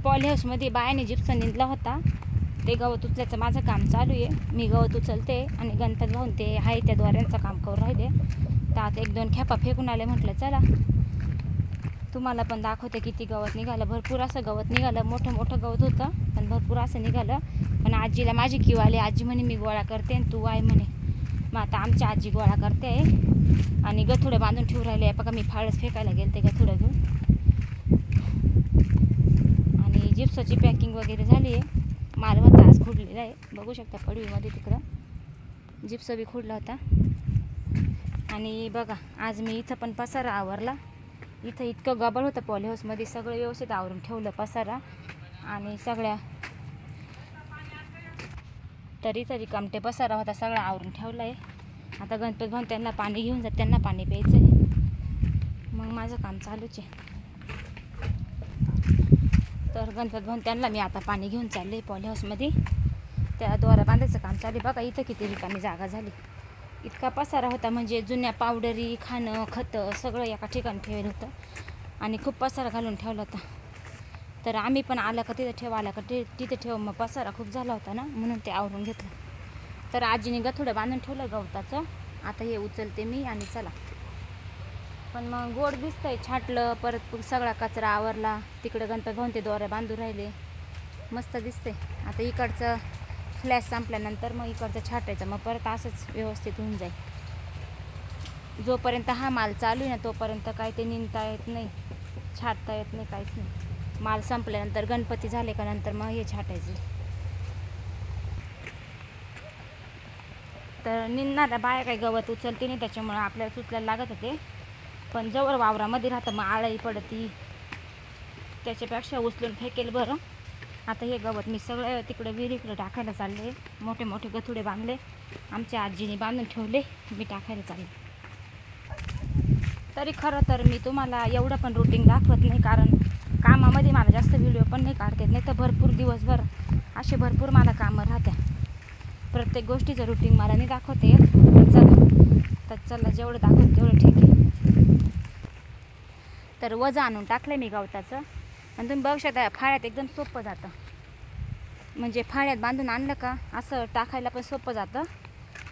Poly हाऊसमध्ये बायाने Gipson निंदला होता, ते गवत उचलायचं माझं काम चालू आहे. मी गवत उचलते आणि गणपत भाऊन ते आहे त्या दोऱ्यांचं काम करून राहिले. तर आता 1-2 खेपा फेकून आले. म्हटलं चला तुम्हाला पण दाखवते किती गवत निघालं. भरपूर असं गवत निघालं, मोठं मोठं गवत होतं पण भरपूर असं निघालं. पण आजीला माझी किव आली. आजी म्हणे मी गोळा करते आणि तू आहे म्हणे. मग आता आमची आजी गोळा करते आणि गथुडं बांधून ठेवून राहिले. बघा मी फाळच फेकायला गेले ते गथुडं घेऊन. आणि जिप्सची पॅकिंग वगैरे झाली आहे. माल होता आज खुडलेला आहे, बघू शकता पडवीमध्ये तिकडं जिप्स बी खुडला होता. आणि बघा आज मी इथं पण पसारा आवरला. इथं इतकं गबळ होतं पॉली हाऊसमध्ये, सगळं व्यवस्थित आवरून ठेवलं पसारा आणि सगळ्या तरी कामटे पसारा होता सगळा आवरून ठेवला आहे. आता गणपत भाऊन त्यांना पाणी घेऊन जात, त्यांना पाणी प्यायचं आहे, मग माझं काम चालूच आहे. तर गणपत भाऊन त्यांना मी आता पाणी घेऊन चालले पॉली हाऊसमध्ये. त्या दोरा बांधायचं काम चालू. बघा इथं किती रिकामी जागा झाली. इतका पसारा होता म्हणजे जुन्या पावडरी, खाणं, खतं सगळं एका ठिकाणी ठेवलं होतं आणि खूप पसारा घालून ठेवला होता. तर आम्ही पण आलं का तिथं ठेवा, आलं का तिथं ठेव. मग पसारा खूप झाला होता ना, म्हणून ते आवरून घेतलं. तर आजीने गथुडं बांधून ठेवलं गवताचं. आता हे उचलते मी आणि चला. पण मग गोड दिसतंय, छाटलं परत सगळा कचरा आवरला. तिकडं गणपत भाऊन ते दोऱ्या बांधून राहिले, मस्त दिसते. आता इकडचं फ्लॅश संपल्यानंतर मग इकडचं छाटायचं, मग परत असंच व्यवस्थित होऊन जाईल. जोपर्यंत हा माल चालू आहे ना तोपर्यंत काय ते निंदता येत नाही, छाटता येत नाही, काहीच नाही. माल संपल्यानंतर गणपती झाले का नंतर मग हे छाटायचं. तर निंदणाऱ्या बाया काही गवत उचलते नाही, त्याच्यामुळं आपल्याला उचलायला लागत होते. पण जवळ वावरामध्ये राहतं मग आळी पडती, त्याच्यापेक्षा उचलून फेकेल बरं. आता हे गवत मी सगळं तिकडे विहिरीकडे टाकायला चालले. मोठे मोठे गथुडे बांधले, आमच्या आजीने बांधून ठेवले, मी टाकायला चालले. तरी खरं तर मी तुम्हाला एवढं पण रुटीन दाखवत नाही, कारण कामामध्ये मला जास्त व्हिडिओ पण नाही काढता येत. नाही तर भरपूर दिवसभर असे भरपूर मला कामं राहत्या. प्रत्येक गोष्टीचं रुटीन मला नाही दाखवता येत. तर चला जेवढं दाखवत तेवढं ठीक आहे. तर वजन आणून टाकलं मी गवताचं आणि तुम्ही बघू शकता फाळ्यात एकदम सोपं जातं. म्हणजे फाळ्यात बांधून आणलं का असं टाकायला पण सोपं जातं.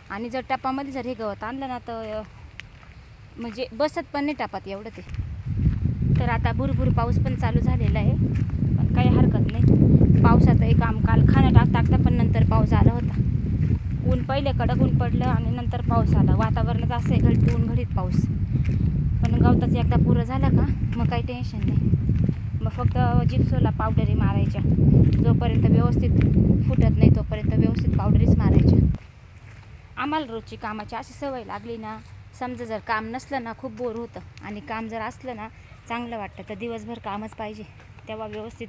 आणि जर टपामध्ये जर हे गवत आणलं ना तर म्हणजे बसत पण नाही टपात एवढं ते. तर आता भुरभुर पाऊस पण चालू झालेला आहे, पण काही हरकत नाही. पावसातही काम काल खाणं टाकता पण नंतर पाऊस आला होता. ऊन पहिले कडक ऊन पडलं आणि नंतर पाऊस आला. वातावरणात असं आहे घडीत ऊन घडीत पाऊस. पण गवताचं एकदा पुरं झालं का मग काही टेन्शन नाही. मग फक्त जिप्सोला पावडरी मारायच्या, जोपर्यंत व्यवस्थित फुटत नाही तोपर्यंत व्यवस्थित पावडरीच मारायच्या. आम्हाला रोजची कामाची अशी सवय लागली ना, समजा जर काम नसलं ना खूप बोर होतं आणि काम जर असलं ना चांगलं वाटतं. तर दिवसभर कामच पाहिजे, तेव्हा व्यवस्थित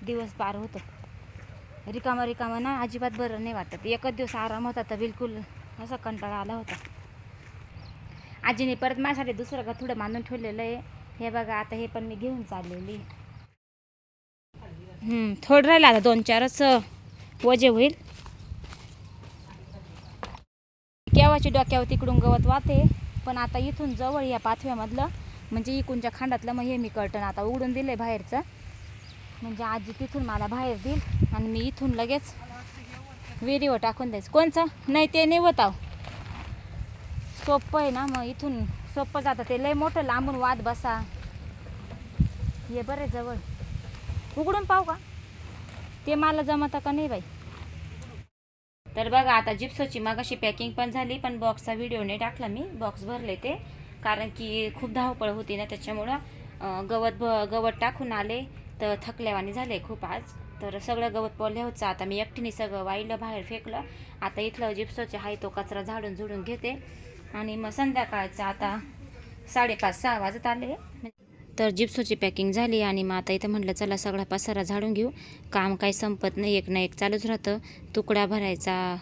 दिवस पार होतो. रिकामा ना अजिबात बरं नाही वाटत. एकच दिवस आराम होता तर बिलकुल असा कंटाळा आला होता. आजीने परत माझ्यासाठी दुसरं गथुडं बांधून ठेवलेलं आहे. हे बघा आता हे पण मी घेऊन चाललेली. थोडं राहिलं आता 2-4च वजे होईल. केव्हाची डोक्यावर तिकडून गवत वाहते, पण आता इथून जवळ या पाथव्यामधलं म्हणजे इकडूनच्या खांडातलं मग हे मी कर्टन आता उघडून दिले बाहेरचं. म्हणजे आजी तिथून मला बाहेर देईल आणि मी इथून लगेच विहिरीवर टाकून द्यायचं. कोणचं नाही ते नाही होत, सोपं आहे ना, मग इथून सोपं जातं. ते लय मोठं लांबून वाद बसा, हे बरे जवळ उघडून पाहू का ते मला जमतं का नाही बाई. तर बघा आता जिप्सची मगाशी पॅकिंग पण झाली, पण बॉक्सचा व्हिडिओ नाही टाकला मी. बॉक्स भरले ते, कारण की खूप धावपळ होती ना, त्याच्यामुळं गवत टाकून आले तर थकल्यावानी झाले खूप आज. तर सगळं गवत पडलं होतं. आता मी एकटीने सगळं वाईलं बाहेर फेकलं. आता इथलं जिप्सचे आहे तो कचरा झाडून झुडून घेते आणि मग संध्याकाळचं आता 5:30-6 वाजत आले. तर जिप्सोची पॅकिंग झाली आणि मग आता इथं म्हटलं चला सगळा पसारा झाडून घेऊ. काम काही संपत नाही, एक ना एक चालूच राहतं. तुकडा भरायचा,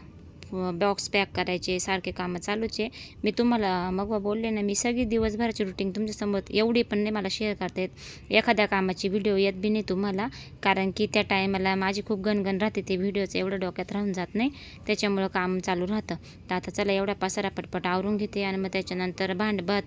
बॉक्स पॅक करायचे, सारखे कामं चालूच आहे. मी तुम्हाला मग बोलले ना, मी सगळी दिवसभराची रुटीन तुमच्यासमोर एवढी पण नाही मला शेअर करता येत. एखाद्या कामाची व्हिडिओ येत बी नाही तुम्हाला, कारण की त्या टायमाला माझी खूप गणगण राहते, ते व्हिडिओचं एवढं डोक्यात राहून जात नाही, त्याच्यामुळं काम चालू राहतं. तर आता चला एवढा पसारा पटपट आवरून घेते आणि मग त्याच्यानंतर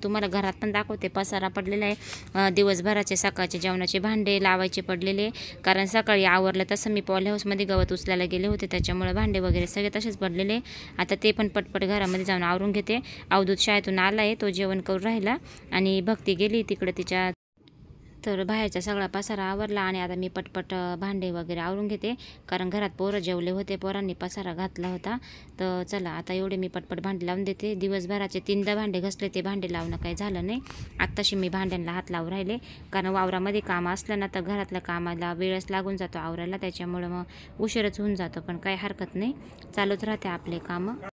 तुम्हाला घरात पण दाखवते. पसारा पडलेला आहे, दिवसभराचे सकाळचे जेवणाचे भांडे लावायचे पडलेले, कारण सकाळी आवरलं तसं मी पॉली हाऊसमध्ये गवत उचलायला गेले होते, त्याच्यामुळे भांडे वगैरे सगळे तसेच पडलेले. आता ते पण पटपट घरामध्ये जाऊन आवरून घेते. अवधूत शाळेतून आला आहे, तो जेवण करून राहिला आणि भक्ती गेली तिकडे तिच्या. तर बाहेरचा सगळा पसारा आवरला आणि आता मी पटपट भांडे वगैरे आवरून घेते, कारण घरात पोरं जेवले होते, पोरांनी पसारा घातला होता. तर चला आता एवढे मी पटपट भांडे लावून देते. दिवसभराचे 3दा भांडे घसले, ते भांडे लावणं काही झालं नाही. आत्ताशी मी भांड्यांना हात लावून राहिले, कारण वावरामध्ये काम असलं ना तर घरातल्या कामाला वेळच लागून जातो आवरायला, त्याच्यामुळं मग उशीरच होऊन जातो. पण काही हरकत नाही, चालूच राहते आपले कामं.